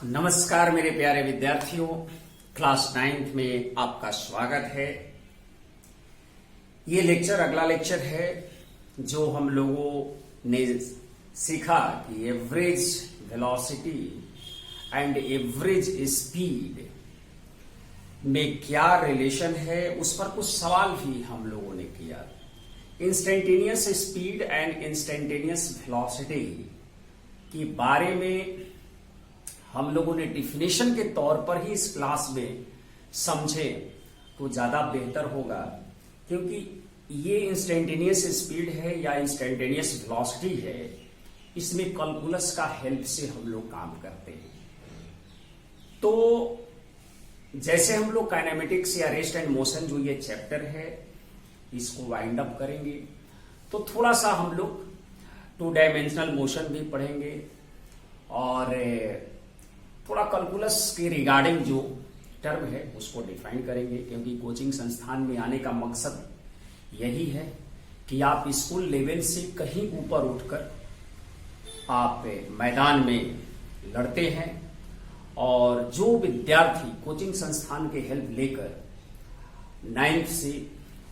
नमस्कार मेरे प्यारे विद्यार्थियों, क्लास 9th में आपका स्वागत है। ये लेक्चर अगला लेक्चर है जो हम लोगों ने सीखा कि average velocity and average speed में क्या रिलेशन है, उस पर कुछ सवाल भी हम लोगों ने किया। Instantaneous speed and instantaneous velocity के बारे में हम लोगों ने डिफिनेशन के तौर पर ही इस क्लास में समझे तो ज्यादा बेहतर होगा, क्योंकि ये इंस्टेंटेनियस स्पीड है या इंस्टेंटेनियस वेलोसिटी है, इसमें कैलकुलस का हेल्प से हम लोग काम करते हैं। तो जैसे हम लोग काइनेमेटिक्स या रेस्ट एंड मोशन जो ये चैप्टर है इसको वाइंड अप करेंगे, तो थोड़ा सा हम लोग 2 डायमेंशनल मोशन भी पढ़ेंगे और थोड़ा कैलकुलस के रिगार्डिंग जो टर्म है उसको डिफाइन करेंगे, क्योंकि कोचिंग संस्थान में आने का मकसद यही है कि आप स्कूल लेवल से कहीं ऊपर उठकर आप मैदान में लड़ते हैं। और जो विद्यार्थी कोचिंग संस्थान के हेल्प लेकर 9th से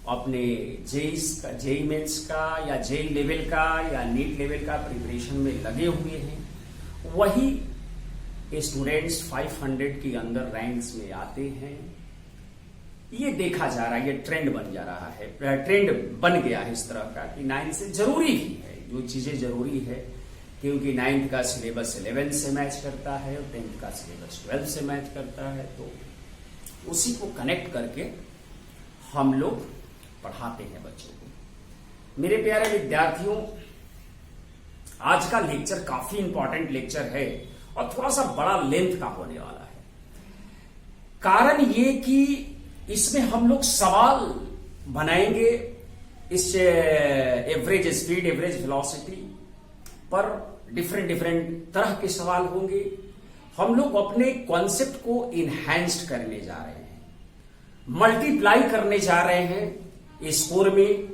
अपने जेई मेंस का या जेई लेवल का या नीट लेवल का प्रिपरेशन में लगे हुए हैं, वही स्टूडेंट्स 500 के अंदर रैंक्स में आते हैं। ये देखा जा रहा है, ये ट्रेंड बन जा रहा है, ट्रेंड बन गया है इस तरह का कि 9th से जरूरी ही है जो चीजें जरूरी है, क्योंकि 9th का सिलेबस 11th से मैच करता है और 10th का सिलेबस 12th से मैच करता है। तो उसी को कनेक्ट करके हम लोग पढ़ाते हैं बच्चों को। मेरे प्यारे विद्यार्थियों, आज का लेक्चर काफी इंपॉर्टेंट लेक्चर है और थोड़ा सा बड़ा लेंथ का होने वाला है। कारण ये कि इसमें हम लोग सवाल बनाएंगे इस एवरेज स्पीड एवरेज वेलोसिटी पर। डिफरेंट तरह के सवाल होंगे। हम लोग अपने कॉन्सेप्ट को इनहैंस्ड करने जा रहे हैं, मल्टीप्लाई करने जा रहे हैं स्कोर में।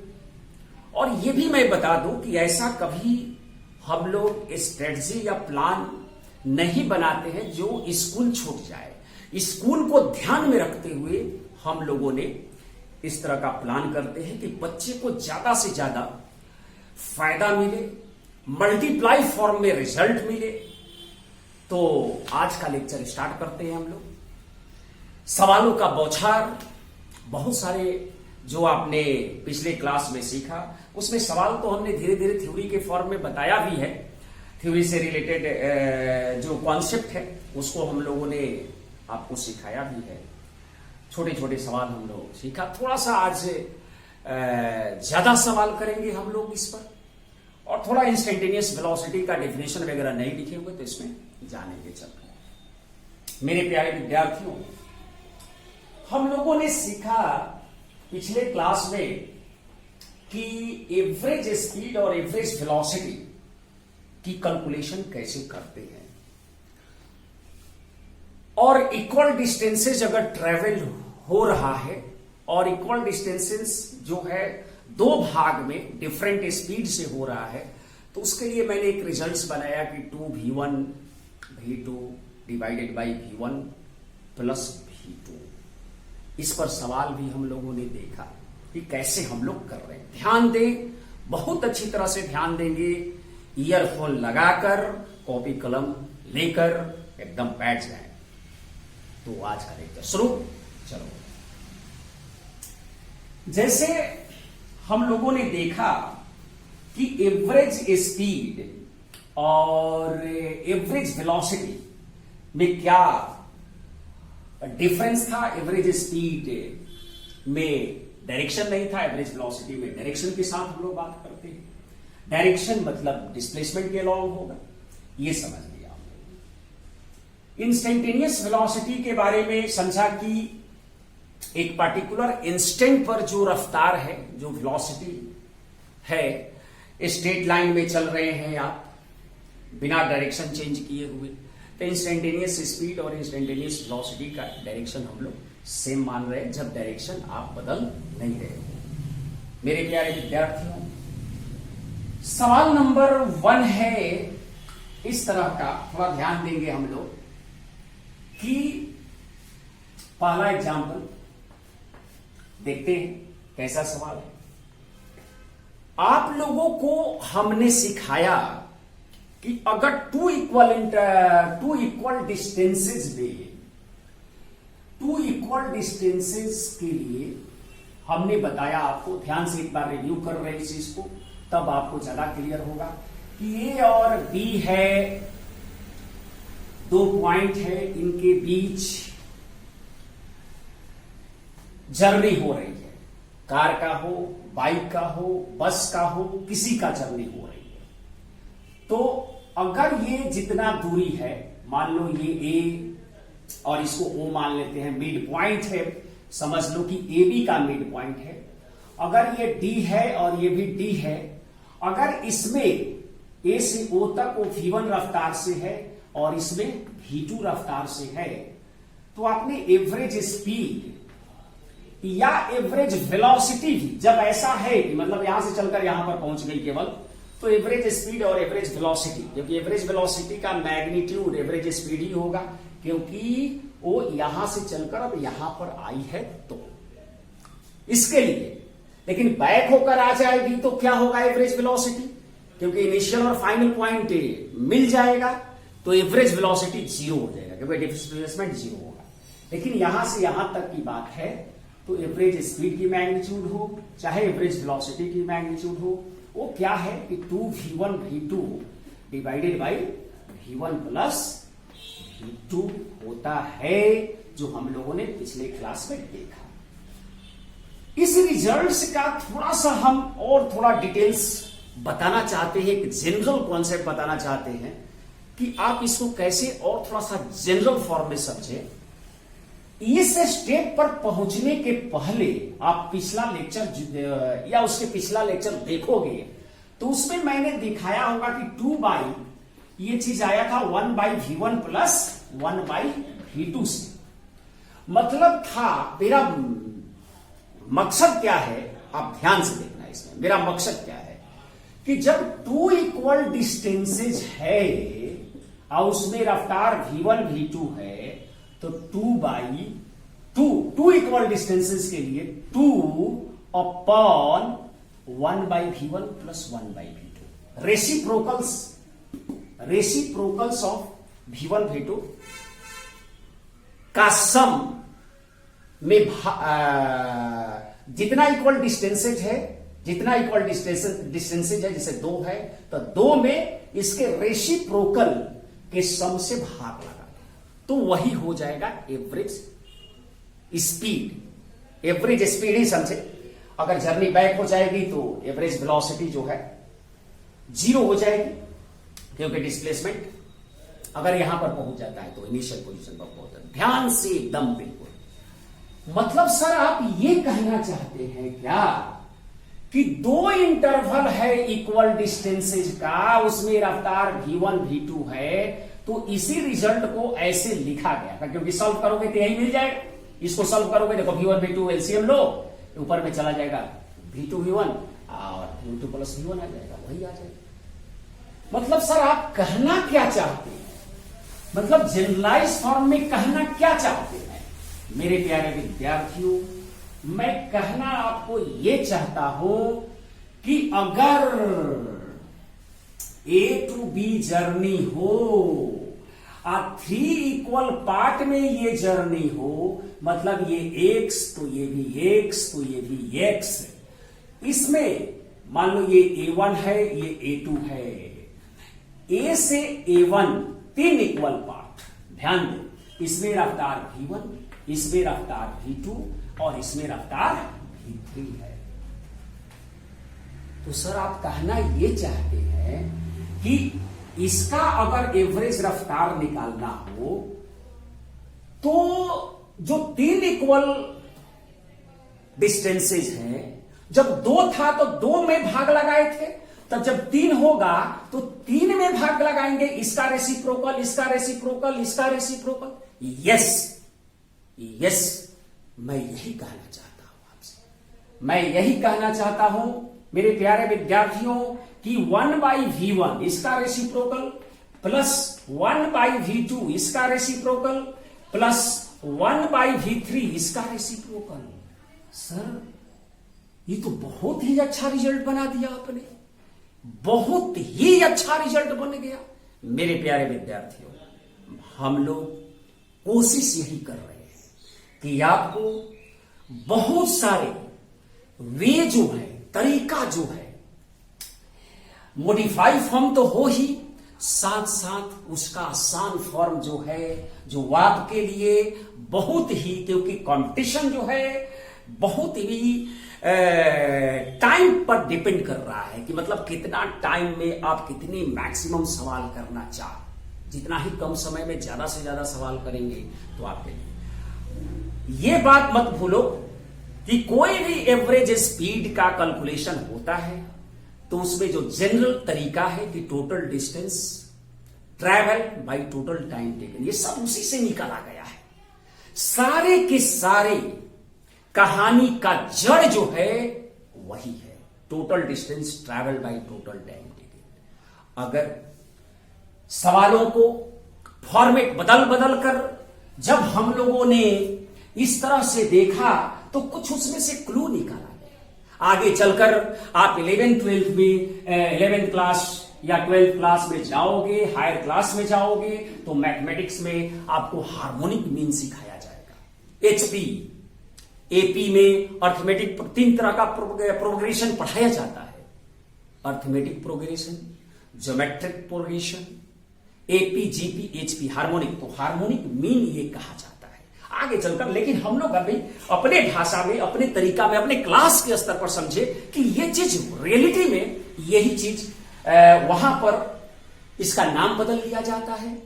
और ये भी मैं बता दूं कि ऐसा कभी हम लोग स्ट्रेटजी या प्लान नहीं बनाते हैं जो स्कूल छूट जाए। स्कूल को ध्यान में रखते हुए हम लोगों ने इस तरह का प्लान करते हैं कि बच्चे को ज्यादा से ज्यादा फायदा मिले, मल्टीप्लाई फॉर्म में रिजल्ट मिले। तो आज का लेक्चर स्टार्ट करते हैं हम लोग। सवालों का बौछार, बहुत सारे जो आपने पिछले क्लास में सीखा उसमें सवाल तो हमने धीरे धीरे थ्योरी के फॉर्म में बताया भी है। थ्योरी से रिलेटेड जो कॉन्सेप्ट है उसको हम लोगों ने आपको सिखाया भी है। छोटे छोटे सवाल हम लोग सीखा। थोड़ा सा आज ज्यादा सवाल करेंगे हम लोग इस पर, और थोड़ा इंस्टेंटेनियस वेलोसिटी का डेफिनेशन वगैरह नहीं लिखे हुए तो इसमें जानेंगे। चल मेरे प्यारे विद्यार्थियों, हम लोगों ने सीखा पिछले क्लास में कि एवरेज स्पीड और एवरेज वेलोसिटी की कैलकुलेशन कैसे करते हैं, और इक्वल डिस्टेंसेज अगर ट्रेवल हो रहा है और इक्वल डिस्टेंसेस जो है 2 भाग में डिफरेंट स्पीड से हो रहा है, तो उसके लिए मैंने एक रिजल्ट्स बनाया कि 2v1 v2 divided by v1 plus v2। इस पर सवाल भी हम लोगों ने देखा कि कैसे हम लोग कर रहे हैं। ध्यान दें, बहुत अच्छी तरह से ध्यान देंगे। ईयरफोन लगाकर कॉपी कलम लेकर एकदम बैठ जाए। तो आज का लेक्चर शुरू। चलो, जैसे हम लोगों ने देखा कि एवरेज स्पीड और एवरेज वेलोसिटी में क्या डिफरेंस था। एवरेज स्पीड में डायरेक्शन नहीं था, एवरेज वेलोसिटी में डायरेक्शन के साथ हम लोग बात करते हैं। डायरेक्शन मतलब डिस्प्लेसमेंट के अलॉन्ग होगा, ये समझ लिया हमने। इंस्टेंटेनियस वेलोसिटी के बारे में समझा कि एक पर्टिकुलर इंस्टेंट पर जो रफ्तार है, जो वेलोसिटी है, स्ट्रेट लाइन में चल रहे हैं आप बिना डायरेक्शन चेंज किए हुए, तो इंस्टेंटेनियस स्पीड और इंस्टेंटेनियस वेलोसिटी का डायरेक्शन हम लोग सेम मान रहे हैं जब डायरेक्शन आप बदल नहीं रहे हो। मेरे प्यारे विद्यार्थियों, सवाल नंबर 1 है इस तरह का, थोड़ा ध्यान देंगे हम लोग कि पहला एग्जाम्पल देखते हैं कैसा सवाल है। आप लोगों को हमने सिखाया कि अगर टू इक्वल डिस्टेंसेस के लिए हमने बताया आपको, ध्यान से एक बार रिव्यू कर रहे हैं इस चीज को, तब आपको ज्यादा क्लियर होगा कि ए और बी है, दो पॉइंट है, इनके बीच जर्नी हो रही है, कार का हो, बाइक का हो, बस का हो, किसी का जर्नी हो रही है। तो अगर ये जितना दूरी है, मान लो ये ए और इसको ओ मान लेते हैं, मिड पॉइंट है, समझ लो कि ए बी का मिड पॉइंट है। अगर ये डी है और ये भी डी है, अगर इसमें ए से ओ तक वो v1 रफ्तार से है और इसमें v2 रफ्तार से है, तो आपने एवरेज स्पीड या एवरेज वेलोसिटी भी, जब ऐसा है कि मतलब यहां से चलकर यहां पर पहुंच गई केवल, तो एवरेज स्पीड और एवरेज वेलोसिटी, क्योंकि एवरेज वेलोसिटी का मैग्नीट्यूड एवरेज स्पीड ही होगा, क्योंकि वो यहां से चलकर अब यहां पर आई है तो इसके लिए। लेकिन बैक होकर आ जाएगी तो क्या होगा एवरेज वेलोसिटी, क्योंकि इनिशियल और फाइनल पॉइंट मिल जाएगा, तो एवरेज वेलोसिटी जीरो हो जाएगा, क्योंकि डिस्प्लेसमेंट जीरो होगा। लेकिन यहां से यहां तक की बात है तो एवरेज स्पीड की मैग्नीट्यूड हो चाहे एवरेज वेलोसिटी की मैग्नीट्यूड हो, वो क्या है कि 2v1 v2 divided by v1 plus v2 होता है, जो हम लोगों ने पिछले क्लास में देखा। इस रिजल्ट्स का थोड़ा सा हम और थोड़ा डिटेल्स बताना चाहते हैं, एक जनरल कॉन्सेप्ट बताना चाहते हैं कि आप इसको कैसे और थोड़ा सा जनरल फॉर्म में समझें। इस स्टेप पर पहुंचने के पहले आप पिछला लेक्चर या उसके पिछला लेक्चर देखोगे तो उसमें मैंने दिखाया होगा कि 2 बाई ये चीज आया था 1 by v1 plus 1 by v2 से। मतलब था, मेरा मकसद क्या है, आप ध्यान से देखना इसमें, मेरा मकसद क्या है कि जब 2 इक्वल डिस्टेंसेज है और उसमें रफ्तार v1 v2 है, तो 2 इक्वल डिस्टेंसेस के लिए 2 upon 1 by v1 plus 1 by v2, reciprocals of v1 v2 का सम में जितना इक्वल डिस्टेंसेज है, जैसे 2 है तो 2 में इसके रेसिप्रोकल के सम से भाग लगा, तो वही हो जाएगा एवरेज स्पीड। एवरेज स्पीड ही समझे, अगर जर्नी बैक हो जाएगी तो एवरेज वेलोसिटी जो है जीरो हो जाएगी, क्योंकि डिस्प्लेसमेंट अगर यहां पर पहुंच जाता है तो इनिशियल पोजीशन पर पहुंचता है। ध्यान से एकदम बिल्कुल। मतलब सर आप ये कहना चाहते हैं क्या कि 2 इंटरवल है इक्वल डिस्टेंसेज का, उसमें रफ्तार v1 v2 है, तो इसी रिजल्ट को ऐसे लिखा गया था, क्योंकि सॉल्व करोगे तो यही मिल जाएगा। इसको सॉल्व करोगे, देखो v1 v2 एलसीएम लो, ऊपर में चला जाएगा v2 v1 और v2 प्लस v1 आ जाएगा, वही आ जाएगा। मतलब सर आप कहना क्या चाहते हैं, मतलब जनरलाइज फॉर्म में कहना क्या चाहते हैं मेरे प्यारे विद्यार्थियों? मैं कहना आपको यह चाहता हूं कि अगर A टू B जर्नी हो और 3 इक्वल पार्ट में ये जर्नी हो, मतलब ये x तो ये भी x तो ये भी x, इसमें मान लो ये A1 है ये A2 है, A से A1 3 इक्वल पार्ट, ध्यान दो, इसमें रफ्तार v1, इसमें रफ्तार v2 और इसमें रफ्तार v3 है। तो सर आप कहना ये चाहते हैं कि इसका अगर एवरेज रफ्तार निकालना हो तो जो 3 इक्वल डिस्टेंसेज हैं, जब 2 था तो 2 में भाग लगाए थे, तब जब 3 होगा तो 3 में भाग लगाएंगे, इसका रेसिप्रोकल, इसका रेसिप्रोकल, इसका रेसिप्रोकल। यस, मैं यही कहना चाहता हूं आपसे, मैं यही कहना चाहता हूं मेरे प्यारे विद्यार्थियों कि 1 बाई v1 इसका रेसिप्रोकल प्लस 1 बाई v2 इसका रेसिप्रोकल प्लस 1/v3 इसका रेसिप्रोकल। सर ये तो बहुत ही अच्छा रिजल्ट बना दिया आपने, बहुत ही अच्छा रिजल्ट बन गया। मेरे प्यारे विद्यार्थियों, हम लोग कोशिश यही कर रहे हैं कि आपको बहुत सारे वे जो है, तरीका जो है, मॉडिफाई फॉर्म तो हो ही, साथ साथ उसका आसान फॉर्म जो है, जो आपके लिए बहुत ही, क्योंकि कंपटीशन जो है बहुत ही टाइम पर डिपेंड कर रहा है कि मतलब कितना टाइम में आप कितने मैक्सिमम सवाल करना चाह, जितना ही कम समय में ज्यादा से ज्यादा सवाल करेंगे तो आपके लिए। ये बात मत भूलो कि कोई भी एवरेज स्पीड का कैलकुलेशन होता है तो उसमें जो जनरल तरीका है कि total distance travel by total time taken, ये सब उसी से निकाला गया है। सारे के सारे कहानी का जड़ जो है वही है, total distance travel by total time taken. अगर सवालों को फॉर्मेट बदल बदल कर जब हम लोगों ने इस तरह से देखा तो कुछ उसमें से क्लू निकाला गया। आगे चलकर आप 11th 12th में 11th क्लास या 12th क्लास में जाओगे, हायर क्लास में जाओगे तो मैथमेटिक्स में आपको हार्मोनिक मीन सिखाया जाएगा। एचपी एपी में अर्थमेटिक 3 तरह का प्रोग्रेशन पढ़ाया जाता है, arithmetic progression, geometric progression, AP GP HP harmonic. तो हार्मोनिक मीन ये कहा जाता है आगे चलकर। लेकिन हम लोग अभी अपने भाषा में, अपने तरीका में, अपने क्लास के स्तर पर समझे कि ये चीज रियलिटी में यही चीज वहां पर इसका नाम बदल दिया जाता है।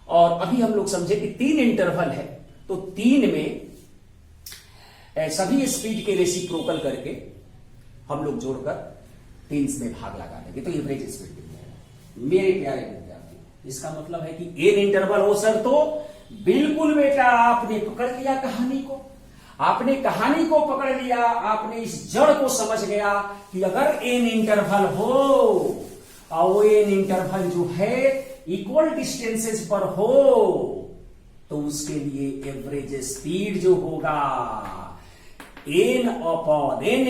और अभी हम लोग समझे कि 3 इंटरवल है तो 3 में सभी स्पीड के रेसिप्रोकल करके हम लोग जोड़कर 3 में भाग लगा देंगे तो एवरेज स्पीड मिलेगा। मेरे प्यारे विद्यार्थी, इसका मतलब है कि एन इंटरवल हो सर तो बिल्कुल बेटा आपने पकड़ लिया कहानी को, आपने कहानी को पकड़ लिया, आपने इस जड़ को समझ गया कि अगर एन इंटरवल हो और वो एन इंटरवल जो है इक्वल डिस्टेंसेस पर हो तो उसके लिए एवरेज स्पीड जो होगा एन अपॉन एन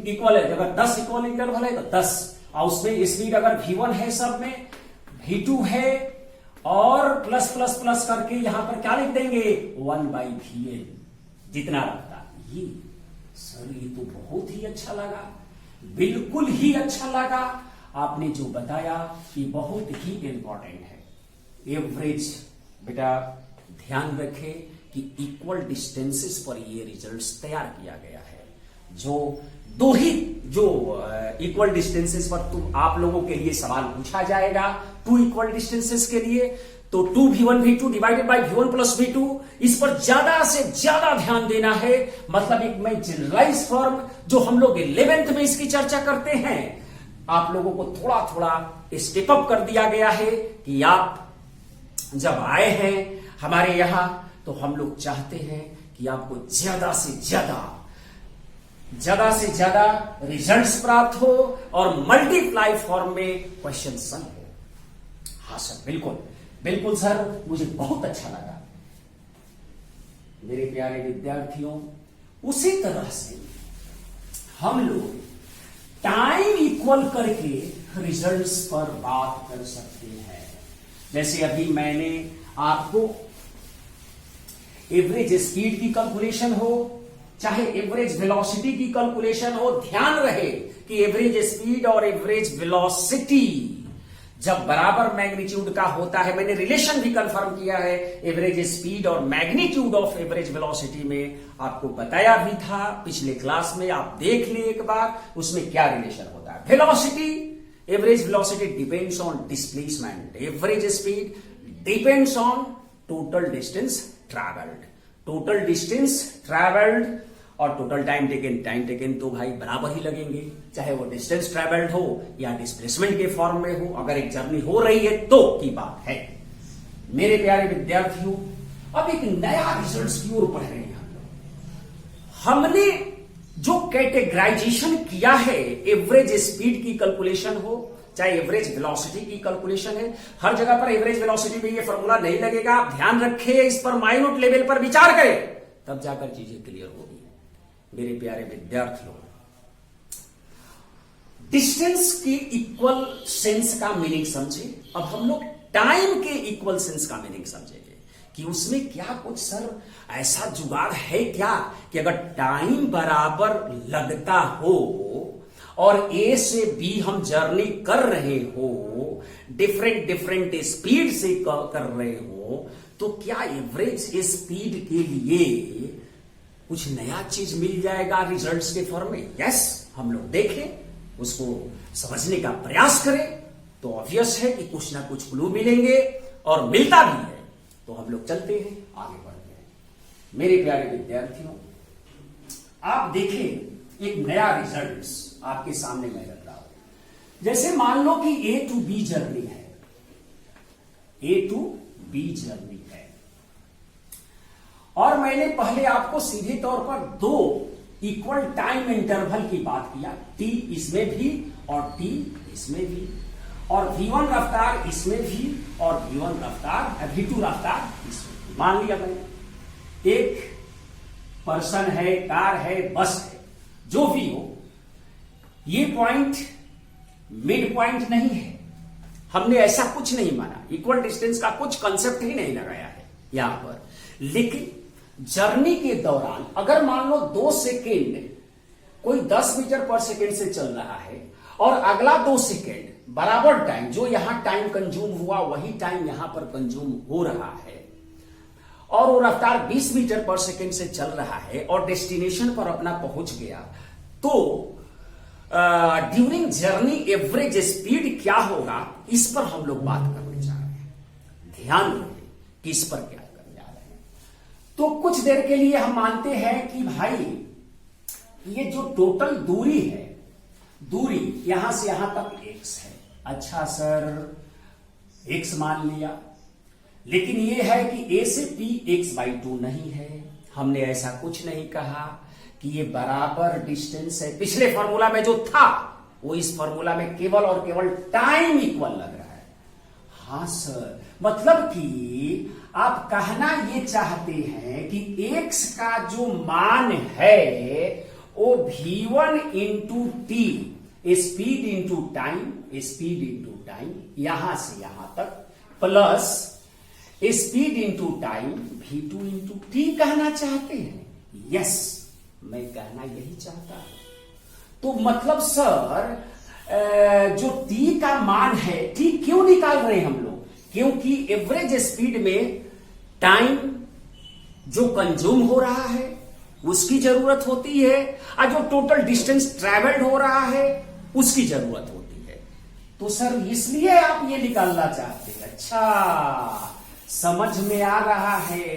इक्वल है। अगर 10 इक्वल इंटरवल है तो 10, और उसमें स्पीड अगर v1 है, सब में v2 है, और प्लस प्लस प्लस करके यहां पर क्या लिख देंगे 1/vn जितना रखता। ये सर ये तो बहुत ही अच्छा लगा, बिल्कुल ही अच्छा लगा। आपने जो बताया कि बहुत ही इंपॉर्टेंट है एवरेज। बेटा ध्यान रखें कि इक्वल डिस्टेंसेस पर ये रिजल्ट्स तैयार किया गया है। जो दो ही जो इक्वल डिस्टेंसेस पर तुम आप लोगों के लिए सवाल पूछा जाएगा 2 इक्वल डिस्टेंसेस के लिए, तो 2v1 v2 divided by v1 plus v2, इस पर ज्यादा से ज्यादा ध्यान देना है। मतलब एक मैं जनरलाइज फॉर्म जो हम लोग 11th में इसकी चर्चा करते हैं, आप लोगों को थोड़ा थोड़ा स्टेप अप कर दिया गया है कि आप जब आए हैं हमारे यहां तो हम लोग चाहते हैं कि आपको ज्यादा से ज्यादा रिजल्ट्स प्राप्त हो और मल्टीप्लाई फॉर्म में क्वेश्चन सन हो। हाँ सर बिल्कुल बिल्कुल सर, मुझे बहुत अच्छा लगा। मेरे प्यारे विद्यार्थियों, उसी तरह से हम लोग टाइम इक्वल करके रिजल्ट्स पर बात कर सकते हैं। जैसे अभी मैंने आपको एवरेज स्पीड की कैलकुलेशन हो चाहे एवरेज वेलोसिटी की कैलकुलेशन हो, ध्यान रहे कि एवरेज स्पीड और एवरेज वेलोसिटी जब बराबर मैग्नीट्यूड का होता है, मैंने रिलेशन भी कंफर्म किया है एवरेज स्पीड और मैग्नीट्यूड ऑफ एवरेज वेलोसिटी में, आपको बताया भी था पिछले क्लास में, आप देख लिए एक बार उसमें क्या रिलेशन होता है। Velocity, average velocity depends on displacement, average speed depends on total distance travelled. Total distance travelled और टोटल टाइम टेकन तो भाई बराबर ही लगेंगे, चाहे वो डिस्टेंस ट्रैवल्ड हो या डिस्प्लेसमेंट के फॉर्म में हो। अगर एक जर्नी हो रही है तो की बात है। मेरे प्यारे विद्यार्थियों, अब एक नया रिजल्ट्स की ओर बढ़ रहे हैं हम लोग। हमने जो कैटेगराइजेशन किया है, एवरेज स्पीड की कैलकुलेशन हो चाहे एवरेज वेलोसिटी की कैलकुलेशन है, हर जगह पर एवरेज वेलोसिटी में ये फॉर्मूला नहीं लगेगा। आप ध्यान रखें, इस पर माइन्यूट लेवल पर विचार करें, तब जाकर चीजें क्लियर होगी। मेरे प्यारे विद्यार्थियों, डिस्टेंस के इक्वल सेंस का मीनिंग समझे। अब हम लोग टाइम के इक्वल सेंस का मीनिंग समझेंगे कि उसमें क्या कुछ सर ऐसा जुगाड़ है क्या कि अगर टाइम बराबर लगता हो और ए से बी हम जर्नी कर रहे हो, डिफरेंट स्पीड से कर रहे हो, तो क्या एवरेज स्पीड के लिए कुछ नया चीज मिल जाएगा रिजल्ट्स के फॉर्म में? यस, हम लोग देखें, उसको समझने का प्रयास करें तो ऑब्वियस है कि कुछ ना कुछ क्लू मिलेंगे, और मिलता भी है तो हम लोग चलते हैं, आगे बढ़ते हैं। मेरे प्यारे विद्यार्थियों, आप देखें एक नया रिजल्ट्स आपके सामने मैं रख रहा हूं। जैसे मान लो कि ए टू बी जर्नी है, ए टू बी जर्नी है, और मैंने पहले आपको सीधे तौर पर दो इक्वल टाइम इंटरवल की बात किया, टी इसमें भी और टी इसमें भी, और v1 रफ्तार इसमें भी और v1 रफ्तार v2 रफ्तार इसमें भी। मान लिया मैंने एक पर्सन है, कार है, बस है, जो भी हो, ये पॉइंट मिड पॉइंट नहीं है। हमने ऐसा कुछ नहीं माना, इक्वल डिस्टेंस का कुछ कंसेप्ट ही नहीं लगाया है यहां पर। लेकिन जर्नी के दौरान अगर मान लो 2 सेकेंड कोई 10 मीटर पर सेकेंड से चल रहा है, और अगला 2 सेकेंड बराबर टाइम, जो यहां टाइम कंज्यूम हुआ वही टाइम यहां पर कंज्यूम हो रहा है, और वो रफ्तार 20 मीटर पर सेकेंड से चल रहा है और डेस्टिनेशन पर अपना पहुंच गया, तो ड्यूरिंग जर्नी एवरेज स्पीड क्या होगा, इस पर हम लोग बात करने जा रहे हैं। ध्यान रखें कि इस पर क्या करने जा रहे हैं। तो कुछ देर के लिए हम मानते हैं कि भाई ये जो टोटल दूरी है, दूरी यहां से यहां तक x है। अच्छा सर, x मान लिया, लेकिन ये है कि a से p x/2 नहीं है। हमने ऐसा कुछ नहीं कहा कि ये बराबर डिस्टेंस है। पिछले फॉर्मूला में जो था वो इस फॉर्मूला में केवल और केवल टाइम इक्वल लग रहा है। हां सर, मतलब कि आप कहना ये चाहते हैं कि x का जो मान है वो v1 into T, speed into time, speed into time यहां से यहां तक, plus speed into time v2 into T कहना चाहते हैं। यस, मैं कहना यही चाहता हूं। तो मतलब सर जो t का मान है, t क्यों निकाल रहे हैं हम लोग? क्योंकि एवरेज स्पीड में टाइम जो कंज्यूम हो रहा है उसकी जरूरत होती है, और जो टोटल डिस्टेंस ट्रेवल्ड हो रहा है उसकी जरूरत होती है। तो सर इसलिए आप ये निकालना चाहते हैं। अच्छा, समझ में आ रहा है।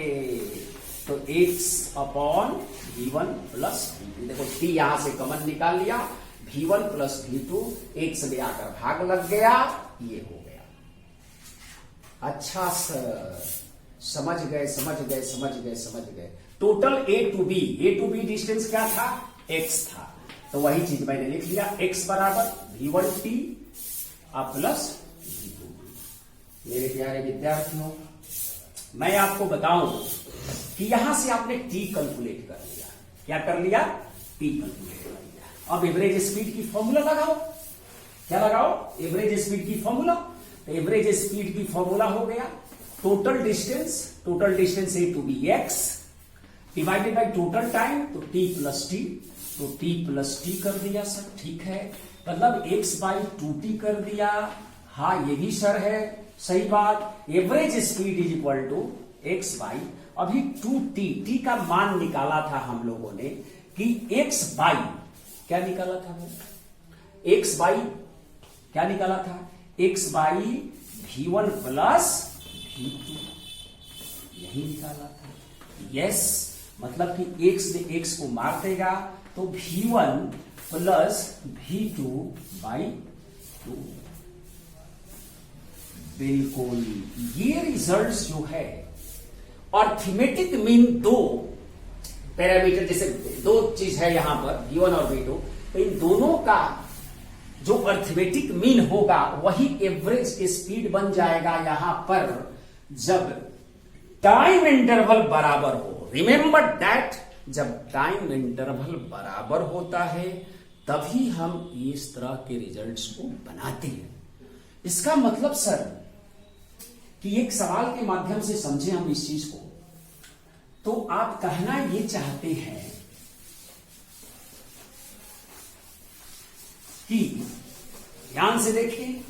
तो x upon v1 plus v2, देखो t यहां से कॉमन निकाल लिया, v1 प्लस v2, x ले आकर भाग लग गया, ये हो गया। अच्छा सर, समझ गए। Total a to B distance क्या था? x था, तो वही चीज मैंने लिख लिया, x बराबर v1t प्लस v2। मेरे प्यारे विद्यार्थियों, मैं आपको बताऊं कि यहां से आपने t कैलकुलेट कर लिया। क्या कर लिया? t कैलकुलेट कर लिया। अब एवरेज स्पीड की फॉर्मूला लगाओ। क्या लगाओ? एवरेज स्पीड की फॉर्मूला। तो एवरेज स्पीड की फॉर्मूला हो गया total distance A to B x divided by total time, तो t प्लस टी, तो t प्लस टी कर दिया सर, ठीक है। मतलब x/2t कर दिया। हाँ, ये भी सर है, सही बात। Average speed is equal to x by, अभी 2t, t का मान निकाला था हम लोगों ने कि x बाई क्या निकाला था वो? x बाई क्या निकाला था? x by v1 plus v2, यही निकाला था। यस, मतलब कि x ने x को मार देगा, तो v1 प्लस v2 बाई 2। बिल्कुल, ये रिजल्ट्स जो है, और थीमेटिक मीन दो पैरामीटर, जैसे दो चीज है यहां पर v1 और v2, तो इन दोनों का जो अर्थमेटिक मीन होगा वही एवरेज स्पीड बन जाएगा यहां पर, जब टाइम इंटरवल बराबर हो। रिमेंबर दैट, जब टाइम इंटरवल बराबर होता है तभी हम इस तरह के रिजल्ट्स को बनाते हैं। इसका मतलब सर कि एक सवाल के माध्यम से समझे हम इस चीज को, तो आप कहना ये चाहते हैं कि, ध्यान से देखिए,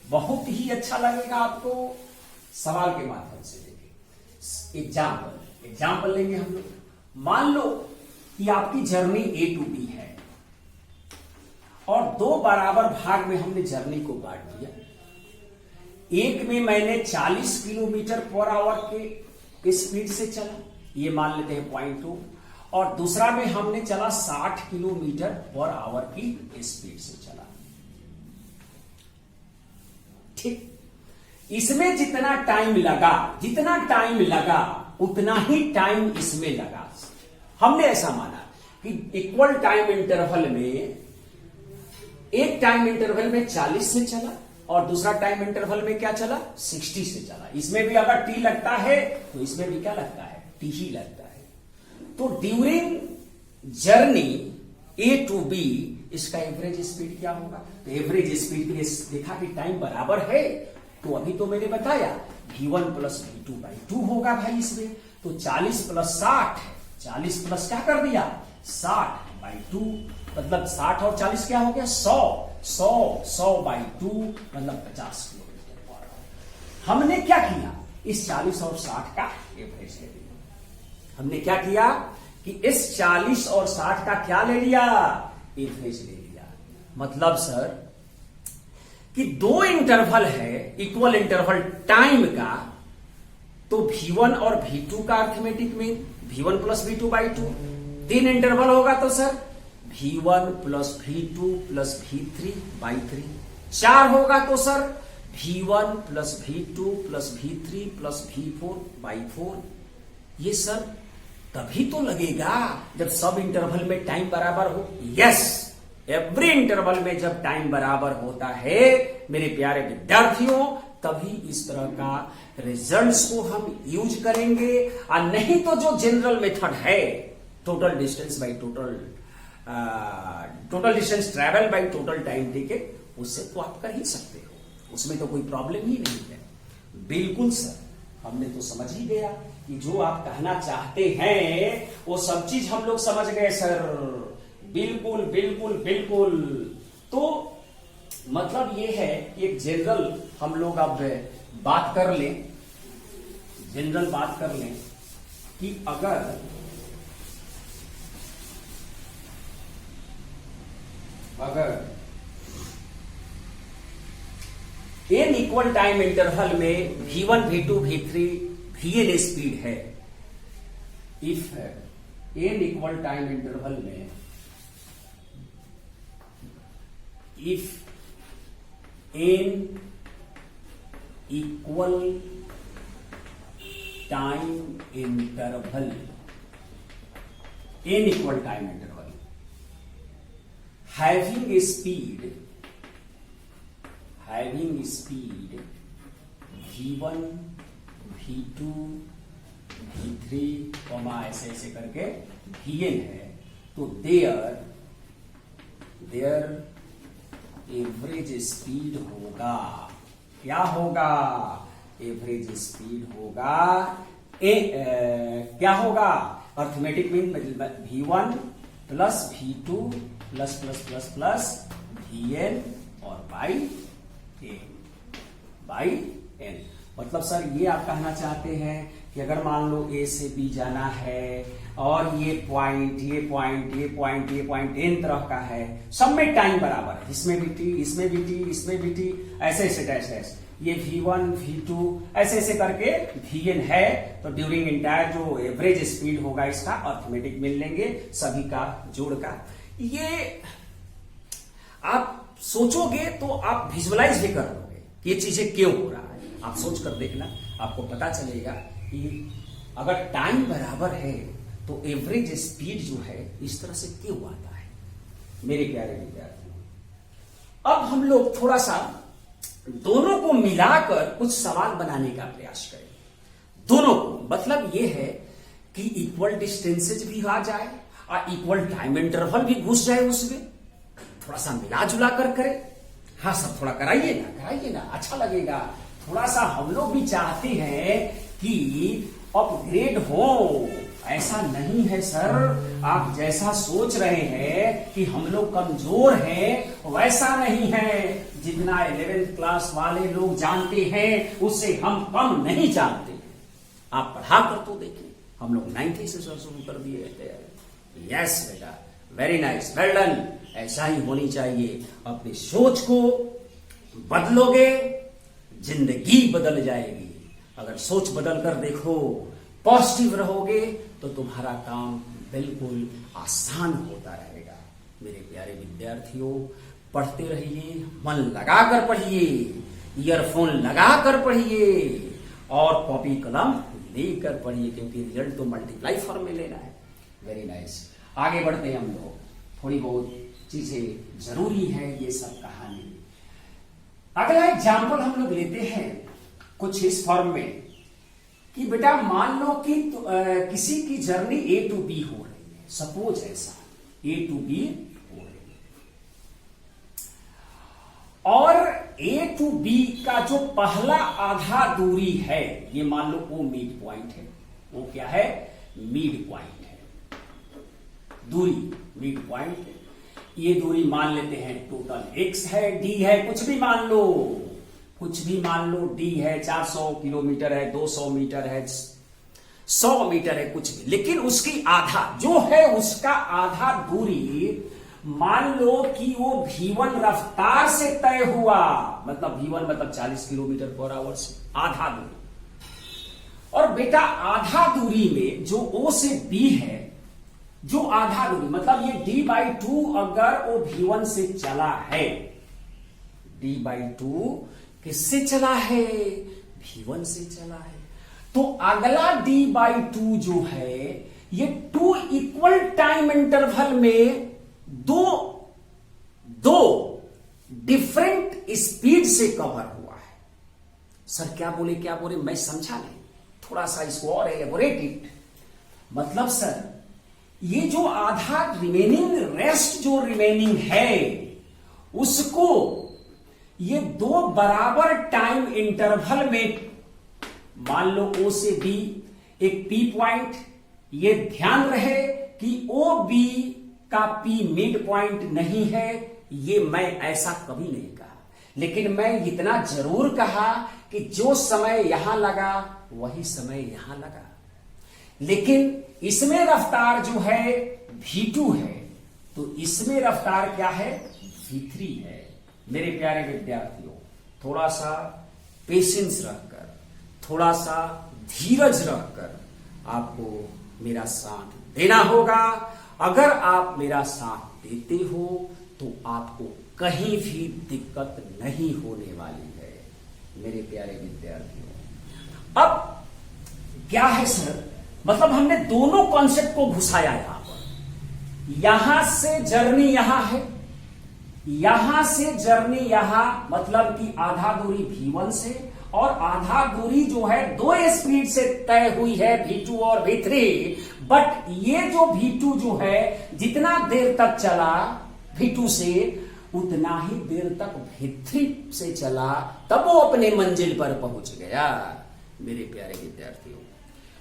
बहुत ही अच्छा लगेगा आपको, सवाल के माध्यम से देखिए। एग्जाम्पल लेंगे हम लोग। मान लो कि आपकी जर्नी A to B है और दो बराबर भाग में हमने जर्नी को बांट दिया। एक में मैंने 40 किलोमीटर पर आवर के स्पीड से चला, ये मान लेते हैं 0.2, और दूसरा में हमने चला 60 किलोमीटर पर आवर की स्पीड से चला। ठीक, इसमें जितना टाइम लगा उतना ही टाइम इसमें लगा। हमने ऐसा माना कि इक्वल टाइम इंटरवल में, एक टाइम इंटरवल में 40 से चला और दूसरा टाइम इंटरवल में क्या चला, 60 से चला। इसमें भी अगर टी लगता है तो इसमें भी क्या लगता है, टी ही लगता है। तो during journey A to B इसका एवरेज स्पीड क्या होगा? तो एवरेज स्पीड के लिए देखा कि टाइम बराबर है, तो अभी तो मैंने बताया V1 प्लस V2/2 होगा भाई इसमें। तो 40 प्लस 60, 40 प्लस क्या कर दिया 60/2, मतलब 60 और 40 क्या हो गया 100/2 मतलब 50 किलोमीटर पर आवर। हमने क्या किया, इस 40 और 60 का एवरेज ले लिया। हमने क्या किया कि इस 40 और 60 का क्या ले लिया, एवरेज ले लिया। मतलब सर कि दो इंटरवल है, इक्वल इंटरवल टाइम का, तो V1 और V2 का arithmetic mean V1 plus V2/2। 3 interval होगा तो sir V1 plus V2 plus V3/3। 4 होगा तो sir V1 plus V2 plus V3 plus V4/4। ये सर तभी तो लगेगा जब सब इंटरवल में टाइम बराबर हो। यस, एवरी इंटरवल में जब टाइम बराबर होता है मेरे प्यारे विद्यार्थियों, तभी इस तरह का रिजल्ट्स को हम यूज करेंगे। और नहीं तो जो जनरल मेथड है, total distance by total distance travel by total time taken, उससे तो आप कर ही सकते हो, उसमें तो कोई प्रॉब्लम ही नहीं है। बिल्कुल सर, हमने तो समझ ही गया कि जो आप कहना चाहते हैं वो सब चीज हम लोग समझ गए सर। बिल्कुल बिल्कुल बिल्कुल। तो मतलब ये है कि एक जनरल हम लोग अब बात कर लें, कि अगर एन इक्वल टाइम इंटरवल में V1, V2, V3, Vn speed है, if N equal time interval में if N equal time interval having speed V1, V2, V3, ऐसे ऐसे करके Vn है, तो देयर एवरेज स्पीड होगा, क्या होगा, एवरेज स्पीड होगा, क्या होगा, arithmetic mean V1 plus V2 plus plus plus plus Vn और बाई n। मतलब सर ये आप कहना चाहते हैं कि अगर मान लो A से B जाना है और ये पॉइंट n तरह का है, सब में टाइम बराबर है, इसमें भी t, इसमें भी t, इसमें भी t, ऐसे ऐसे डैश डैश, ये V1, V2 ऐसे ऐसे करके Vn है, तो ड्यूरिंग इंटायर जो एवरेज स्पीड होगा इसका अर्थमेटिक मिल लेंगे सभी का जोड़ का। ये आप सोचोगे तो आप विजुअलाइज भी कर लोगे कि ये चीजें क्यों हो रहा है। आप सोच कर देखना, आपको पता चलेगा कि अगर टाइम बराबर है तो एवरेज स्पीड जो है इस तरह से क्यों आता है मेरे प्यारे विद्यार्थियों। अब हम लोग थोड़ा सा दोनों को मिलाकर कुछ सवाल बनाने का प्रयास करें। दोनों को मतलब यह है कि इक्वल डिस्टेंसेज भी आ जाए और इक्वल टाइम इंटरवल भी घुस जाए उसमें, थोड़ा सा मिला जुला कर करें। हाँ सब थोड़ा कराइए ना, अच्छा लगेगा। थोड़ा सा हम लोग भी चाहते हैं कि अपग्रेड हो। ऐसा नहीं है सर, आप जैसा सोच रहे हैं कि हम लोग कमजोर हैं, वैसा नहीं है। जितना 11th क्लास वाले लोग जानते हैं उससे हम कम नहीं जानते। आप पढ़ा कर तो देखिए, हम लोग 90 से शुरू कर दिए थे। यस बेटा, वेरी नाइस, वेल डन। ऐसा ही होनी चाहिए। अपनी सोच को बदलोगे, जिंदगी बदल जाएगी। अगर सोच बदल कर देखो, पॉजिटिव रहोगे, तो तुम्हारा काम बिल्कुल आसान होता रहेगा। मेरे प्यारे विद्यार्थियों, पढ़ते रहिए, मन लगाकर पढ़िए, ईयरफोन लगाकर पढ़िए और कॉपी कलम लेकर पढ़िए, क्योंकि रिजल्ट तो मल्टीप्लाई फॉर्म में लेना है। Very nice. आगे बढ़ते हैं हम लोग। थोड़ी बहुत चीजें जरूरी है ये सब कहानी। अगला एग्जाम्पल हम लोग लेते हैं कुछ इस फॉर्म में कि बेटा मान लो कि किसी की जर्नी A to B हो रही है। सपोज ऐसा A to B हो रही है और A to B का जो पहला आधा दूरी है, ये मान लो वो मिड पॉइंट है। वो क्या है? मिड पॉइंट है। दूरी मिड पॉइंट है। ये दूरी मान लेते हैं टोटल x है, d है, कुछ भी मान लो d है, 400 किलोमीटर है, 200 मीटर है, 100 मीटर है, कुछ भी। लेकिन उसकी आधा जो है, उसका आधा दूरी मान लो कि वो v1 रफ्तार से तय हुआ। मतलब v1 मतलब 40 किलोमीटर पर आवर से आधा दूरी। और बेटा आधा दूरी में जो O से B है, जो आधा दूरी मतलब ये d/2 अगर वो v1 से चला है, d/2 किससे चला है? v1 से चला है। तो अगला d/2 जो है ये 2 इक्वल टाइम इंटरवल में दो डिफरेंट स्पीड से कवर हुआ है। सर क्या बोले मैं समझा नहीं, थोड़ा सा इसको और एलेबोरेट इट। मतलब सर ये जो आधा रेस्ट जो रिमेनिंग है, उसको ये 2 बराबर टाइम इंटरवल में मान लो O से B एक P पॉइंट। ये ध्यान रहे कि OB का P मिड पॉइंट नहीं है। ये मैं ऐसा कभी नहीं कहा, लेकिन मैं इतना जरूर कहा कि जो समय यहां लगा वही समय यहां लगा। लेकिन इसमें रफ्तार जो है v2 है, तो इसमें रफ्तार क्या है? v3 है। मेरे प्यारे विद्यार्थियों, थोड़ा सा पेशेंस रखकर, थोड़ा सा धीरज रखकर आपको मेरा साथ देना होगा। अगर आप मेरा साथ देते हो तो आपको कहीं भी दिक्कत नहीं होने वाली है। मेरे प्यारे विद्यार्थियों, अब क्या है सर, मतलब हमने दोनों कॉन्सेप्ट को घुसाया यहां पर। यहां से जर्नी यहां है, यहां से जर्नी यहां, मतलब कि आधा दूरी v1 से और आधा दूरी जो है 2 स्पीड से तय हुई है, v2 और v3। बट ये जो v2 जो है जितना देर तक चला v2 से, उतना ही देर तक v3 से चला, तब वो अपने मंजिल पर पहुंच गया। मेरे प्यारे विद्यार्थियों,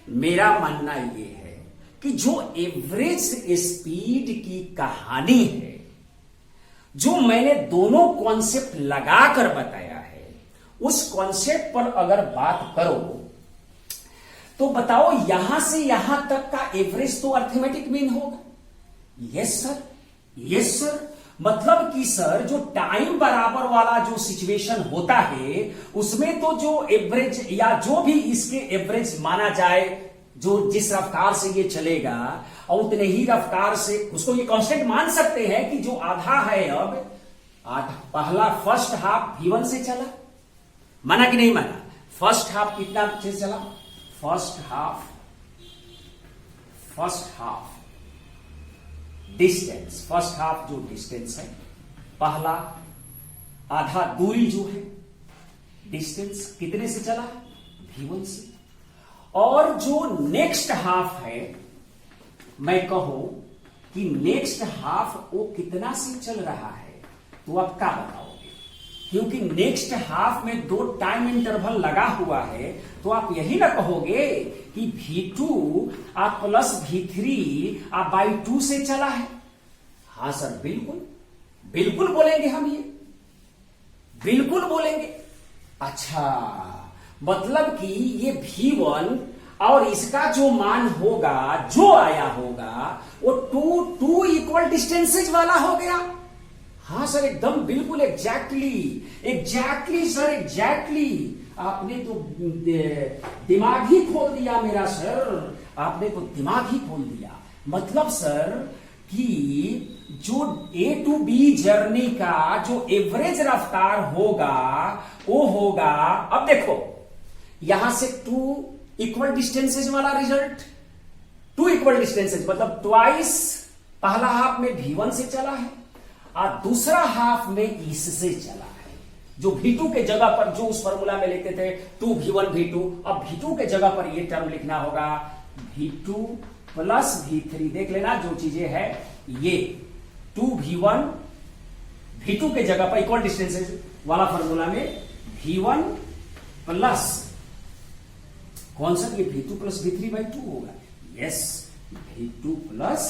मेरा मानना यह है कि जो एवरेज स्पीड की कहानी है, जो मैंने दोनों कॉन्सेप्ट लगाकर बताया है, उस कॉन्सेप्ट पर अगर बात करो तो बताओ यहां से यहां तक का एवरेज तो अर्थमेटिक मीन होगा। Yes sir, yes sir. मतलब कि सर जो टाइम बराबर वाला जो सिचुएशन होता है, उसमें तो जो एवरेज या जो भी इसके एवरेज माना जाए, जो जिस रफ्तार से ये चलेगा और उतने ही रफ्तार से उसको ये कांस्टेंट मान सकते हैं कि जो आधा है, अब पहला फर्स्ट हाफ v1 से चला, माना कि नहीं माना? फर्स्ट हाफ कितना से चला? First half distance, first half जो डिस्टेंस है, पहला आधा दूरी जो है, डिस्टेंस कितने से चला, v1 से। और जो नेक्स्ट हाफ है, मैं कहूं कि नेक्स्ट हाफ वो कितना से चल रहा है, तो आप क्या बताओगे? क्योंकि नेक्स्ट हाफ में 2 टाइम इंटरवल लगा हुआ है, तो आप यही ना कहोगे कि v2 आप प्लस v3 आप बाई 2 से चला है। हाँ सर, बिल्कुल बिल्कुल बोलेंगे हम, ये बिल्कुल बोलेंगे। अच्छा, मतलब कि ये v1 और इसका जो मान होगा, जो आया होगा, वो टू इक्वल डिस्टेंसेज वाला हो गया। हाँ सर, एकदम बिल्कुल एग्जैक्टली सर, एग्जैक्टली। आपने तो दिमाग ही खोल दिया मेरा सर, आपने तो दिमाग ही खोल दिया। मतलब सर कि जो A to B जर्नी का जो एवरेज रफ्तार होगा, वो होगा, अब देखो यहां से 2 इक्वल डिस्टेंसेज वाला रिजल्ट, 2 इक्वल डिस्टेंसेज मतलब ट्वाइस पहला हाफ में v1 से चला है और दूसरा हाफ में इससे चला है। जो v2 के जगह पर जो उस फॉर्मूला में लिखते थे 2v1 v2, अब v2 के जगह पर ये टर्म लिखना होगा v2 प्लस v3। देख लेना जो चीजें है, ये 2v1 v2 के जगह पर इक्वल डिस्टेंसेज वाला फॉर्मूला में v1 प्लस कौन सा, ये v2 प्लस v3 बाई 2 होगा। Yes, v2 plus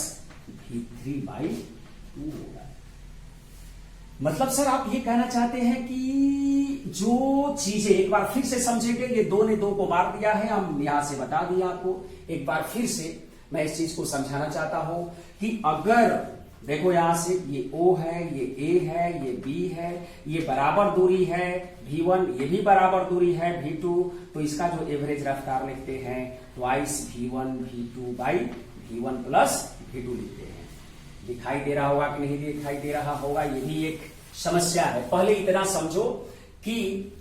v3 by 2 होगा। मतलब सर आप ये कहना चाहते हैं कि जो चीजें, एक बार फिर से समझेंगे, ये 2 ने 2 को मार दिया है, हम यहां से बता दिया आपको। एक बार फिर से मैं इस चीज को समझाना चाहता हूं कि अगर देखो यहां से ये O है, ये A है, ये B है, ये बराबर दूरी है v1, ये भी बराबर दूरी है v2, तो इसका जो एवरेज रफ्तार लिखते हैं twice v1 v2 by v1 plus v2 लिखते हैं। दिखाई दे रहा होगा कि नहीं दिखाई दे रहा होगा, ये भी एक समस्या है। पहले इतना समझो कि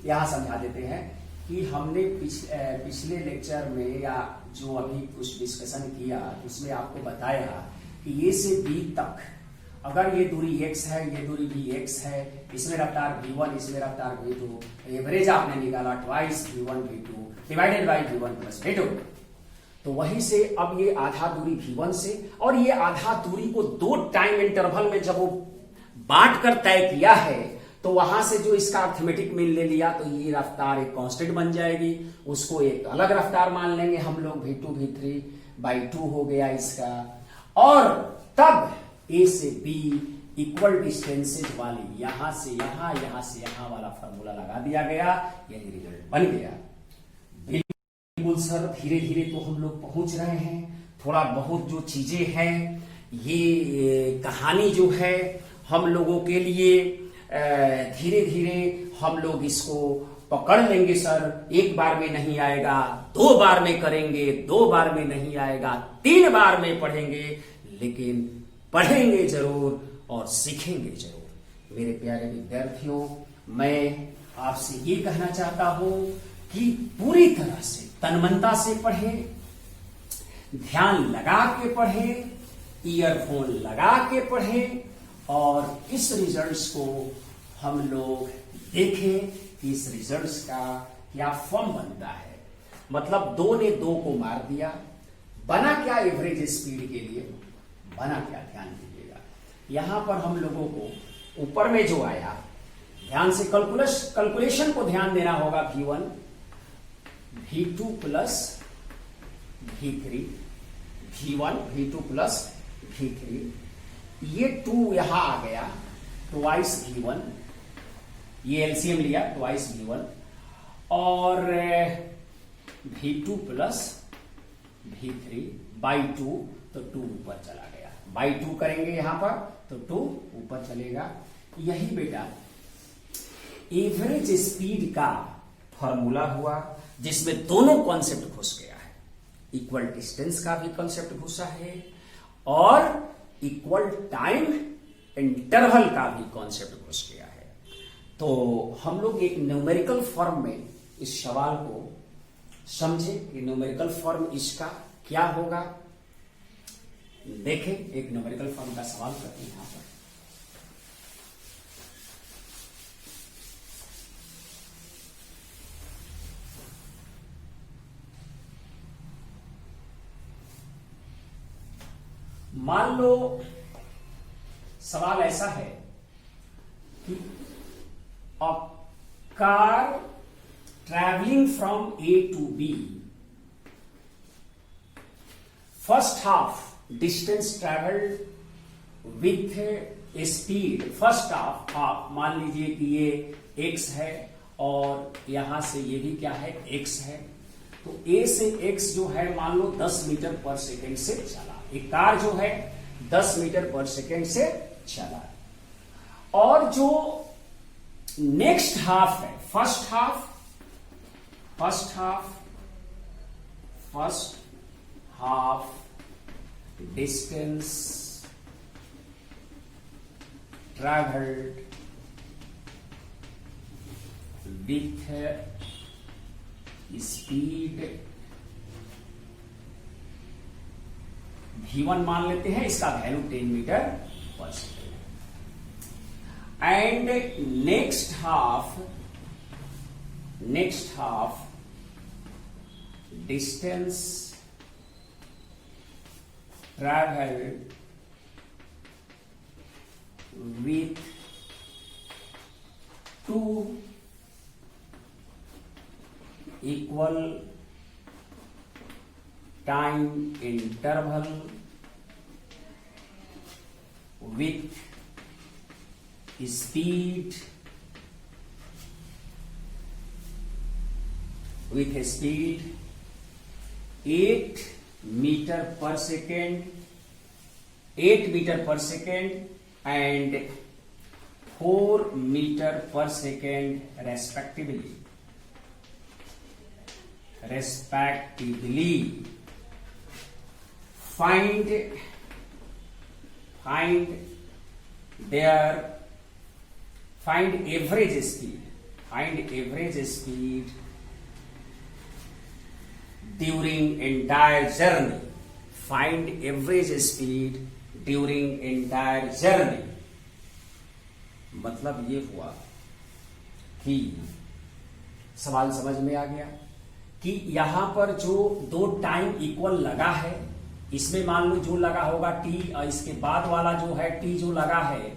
यहां समझा देते हैं कि हमने पिछले लेक्चर में या जो अभी कुछ डिस्कशन किया उसमें आपको बताया कि ए से बी तक अगर ये दूरी x है, ये दूरी भी x है, इसमें रफ्तार v1, इसमें रफ्तार v2, एवरेज आपने निकाला twice v1 v2 divided by v1 plus v2। तो वहीं से अब ये आधा दूरी v1 से और ये आधा दूरी को 2 टाइम इंटरवल में जब वो बांट कर तय किया है, तो वहां से जो इसका अर्थमेटिक मीन ले लिया, तो ये रफ्तार एक कांस्टेंट बन जाएगी, उसको एक अलग रफ्तार मान लेंगे हम लोग, v2 v3 बाई 2 हो गया इसका। और तब A से B इक्वल डिस्टेंसेज वाली यहां से यहां, यहां से यहां वाला फॉर्मूला लगा दिया गया, यही रिजल्ट बन गया। बिल्कुल सर, धीरे धीरे तो हम लोग पहुंच रहे हैं। थोड़ा बहुत जो चीजें हैं, ये कहानी जो है हम लोगों के लिए धीरे धीरे हम लोग इसको पकड़ लेंगे सर। एक बार में नहीं आएगा, 2 बार में करेंगे, 2 बार में नहीं आएगा, 3 बार में पढ़ेंगे, लेकिन पढ़ेंगे जरूर और सीखेंगे जरूर। मेरे प्यारे विद्यार्थियों, मैं आपसे ये कहना चाहता हूं कि पूरी तरह से तन्मयता से पढ़ें, ध्यान लगा के पढ़ें, ईयरफोन लगा के पढ़ें और इस रिजल्ट्स को हम लोग देखें कि इस रिजल्ट्स का क्या फॉर्म बनता है। मतलब 2 ने 2 को मार दिया, बना क्या एवरेज स्पीड के लिए, बना क्या, ध्यान दीजिएगा। यहां पर हम लोगों को ऊपर में जो आया, ध्यान से कैलकुलेशन को ध्यान देना होगा। v1 v2 plus v3, v1 v2 plus v3, ये 2 यहां आ गया, ट्वाइस v1, ये एलसीएम लिया, ट्वाइस v1 और v2 प्लस v3 बाई 2, तो 2 ऊपर चला गया, बाई 2 करेंगे यहां पर तो 2 ऊपर चलेगा। यही बेटा एवरेज स्पीड का फॉर्मूला हुआ, जिसमें दोनों कॉन्सेप्ट घुस गया है। इक्वल डिस्टेंस का भी कॉन्सेप्ट घुसा है और इक्वल टाइम इंटरवल का भी कॉन्सेप्ट घुस गया है। तो हम लोग एक न्यूमेरिकल फॉर्म में इस सवाल को समझे कि न्यूमेरिकल फॉर्म इसका क्या होगा। देखें, एक न्यूमेरिकल फॉर्म का सवाल करते हैं यहां पर। मान लो सवाल ऐसा है कि a car travelling from A to B, first half distance travelled with a speed, first half मान लीजिए कि ये x है और यहां से ये भी क्या है x है, तो a से x जो है मान लो 10 मीटर पर सेकेंड से चला, एक कार जो है 10 मीटर पर सेकेंड से चला, और जो नेक्स्ट हाफ है, first half distance travelled with speed v1 मान लेते हैं, इसका वैल्यू 10 मीटर पर second, and next half distance travelled with 2 equal time interval with speed 8 meter per second and 4 meter per second respectively. Find average speed during entire journey. Find average speed during entire journey. मतलब ये हुआ कि सवाल समझ में आ गया कि यहां पर जो दो टाइम इक्वल लगा है, इसमें मान लो जो लगा होगा t, और इसके बाद वाला जो है t जो लगा है,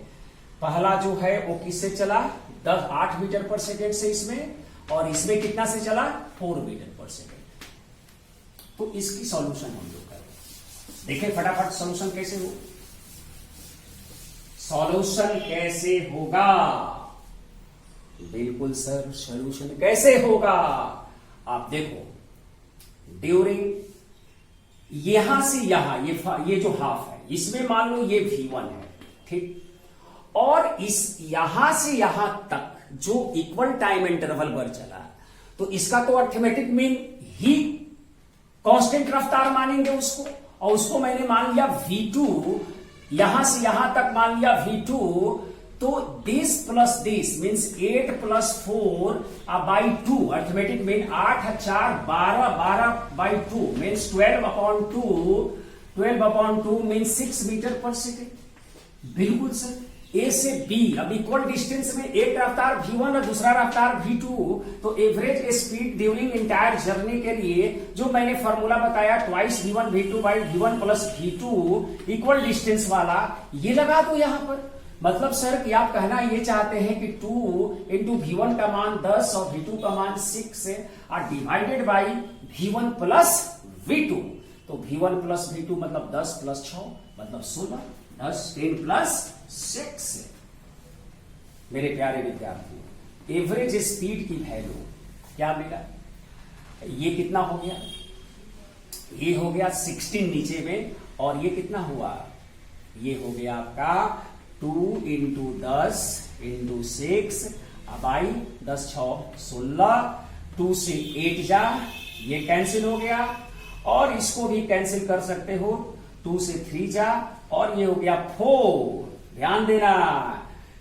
पहला जो है वो किससे चला 8 मीटर पर सेकेंड से इसमें, और इसमें कितना से चला 4 मीटर पर सेकेंड। तो इसकी सॉल्यूशन हम लोग करें, देखें फटाफट सॉल्यूशन कैसे हो, सॉल्यूशन कैसे होगा, बिल्कुल सर सॉल्यूशन कैसे होगा, आप देखो ड्यूरिंग यहां से यहां ये जो हाफ है, इसमें मान लो ये v1 है, ठीक, और इस यहां से यहां तक जो इक्वल टाइम इंटरवल पर चला, तो इसका तो अर्थमेटिक मीन ही कांस्टेंट रफ्तार मानेंगे उसको, और उसको मैंने मान लिया v2, यहां से यहां तक मान लिया v2, तो this plus this means 8 plus 4 by 2, arithmetic mean 8 4 12 by 2 means 12/2 means 6 metre पर सेकेंड। बिल्कुल सर, ए से बी, अब इक्वल डिस्टेंस में एक रफ्तार v1 और दूसरा रफ्तार v2, तो average speed during entire journey के लिए जो मैंने फॉर्मूला बताया twice v1 v2 by v1 plus v2 equal distance वाला, ये लगा दो यहां पर। मतलब सर कि आप कहना ये चाहते हैं कि 2 इंटू v1 का मान 10 और v2 का मान 6 है, और divided by v1 plus v2, तो v1 प्लस v2 मतलब 10 प्लस 6 मतलब 16, 10 प्लस 6। मेरे प्यारे विद्यार्थियों, एवरेज स्पीड की वैल्यू क्या मिला, ये कितना हो गया, ये हो गया 16 नीचे में, और ये कितना हुआ, ये हो गया आपका 2 इंटू 10 इंटू 6 बाई 10 6 16, 2 से 8 जा, ये कैंसिल हो गया, और इसको भी कैंसिल कर सकते हो, 2 से 3 जा, और ये हो गया 4, ध्यान देना,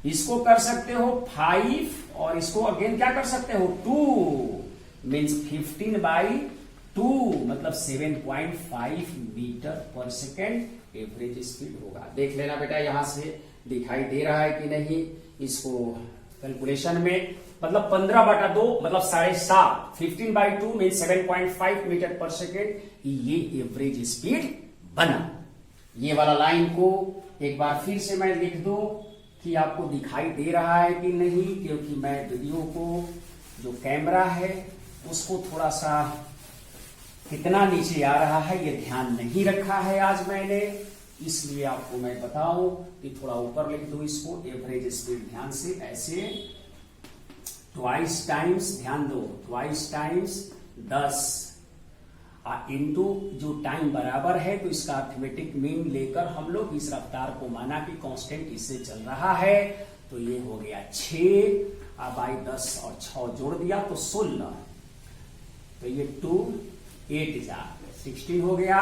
इसको कर सकते हो 5, और इसको अगेन क्या कर सकते हो 2, मीन्स 15/2 मतलब 7.5 मीटर पर सेकेंड एवरेज स्पीड होगा। देख लेना बेटा, यहां से दिखाई दे रहा है कि नहीं, इसको कैलकुलेशन में मतलब 15/2 मतलब 7.5, 15/2 मीन 7.5 मीटर पर सेकेंड, ये एवरेज स्पीड बना। ये वाला लाइन को एक बार फिर से मैं लिख दूं कि आपको दिखाई दे रहा है कि नहीं, क्योंकि मैं वीडियो को जो कैमरा है उसको थोड़ा सा कितना नीचे आ रहा है ये ध्यान नहीं रखा है आज मैंने, इसलिए आपको मैं बताऊं कि थोड़ा ऊपर लिख दो इसको। एवरेज स्पीड ध्यान से ऐसे ट्वाइस टाइम्स, ध्यान दो, ट्वाइस टाइम्स 10 इनटू जो टाइम बराबर है तो इसका अर्थमेटिक मीन लेकर हम लोग इस रफ्तार को माना कि कांस्टेंट इससे चल रहा है, तो ये हो गया 6। अब आई 10 और 6 जोड़ दिया तो 16, तो ये 2 8 जा 16 हो गया।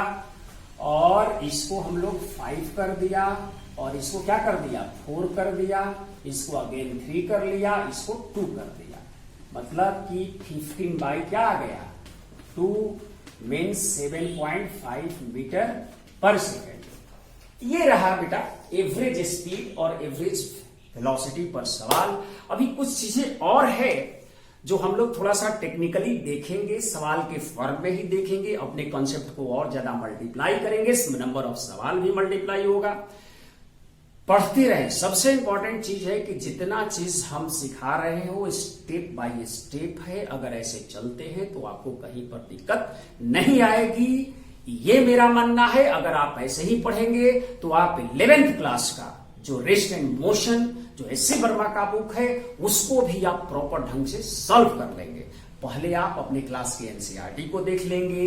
और इसको हम लोग 5 कर दिया और इसको क्या कर दिया 4 कर दिया, इसको अगेन 3 कर लिया, इसको 2 कर दिया, मतलब कि 15 बाई क्या आ गया 2 मीन्स 7.5 मीटर पर सेकेंड। ये रहा बेटा एवरेज स्पीड और एवरेज वेलोसिटी पर सवाल। अभी कुछ चीजें और है जो हम लोग थोड़ा सा टेक्निकली देखेंगे, सवाल के फॉर्म में ही देखेंगे, अपने कॉन्सेप्ट को और ज्यादा मल्टीप्लाई करेंगे, नंबर ऑफ सवाल भी मल्टीप्लाई होगा। पढ़ते रहे। सबसे इंपॉर्टेंट चीज है कि जितना चीज हम सिखा रहे हो स्टेप बाय स्टेप है, अगर ऐसे चलते हैं तो आपको कहीं पर दिक्कत नहीं आएगी, ये मेरा मानना है। अगर आप ऐसे ही पढ़ेंगे तो आप 11th क्लास का जो रेस्ट एंड मोशन जो एस.सी. वर्मा का बुक है उसको भी आप प्रॉपर ढंग से सॉल्व कर लेंगे। पहले आप अपने क्लास के एनसीईआरटी को देख लेंगे,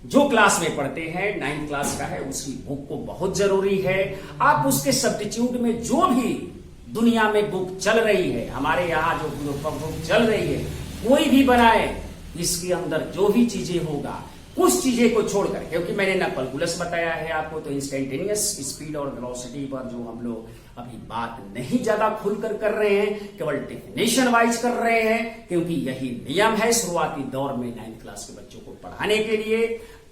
जो क्लास में पढ़ते हैं 9th क्लास का है उसकी बुक को बहुत जरूरी है। आप उसके सब्स्टिट्यूट में जो भी दुनिया में बुक चल रही है, हमारे यहाँ जो बुक चल रही है कोई भी बनाए, इसके अंदर जो भी चीजें होगा कुछ चीजें को छोड़कर, क्योंकि मैंने ना कैलकुलस बताया है आपको, तो इंस्टेंटेनियस स्पीड और वेलोसिटी पर जो हम लोग अभी बात नहीं ज्यादा खुलकर कर रहे हैं, केवल डेफिनेशन वाइज कर रहे हैं, क्योंकि यही नियम है शुरुआती दौर में 9th क्लास के बच्चों को पढ़ाने के लिए।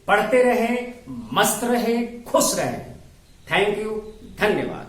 पढ़ते रहें, मस्त रहें, खुश रहें। थैंक यू, धन्यवाद।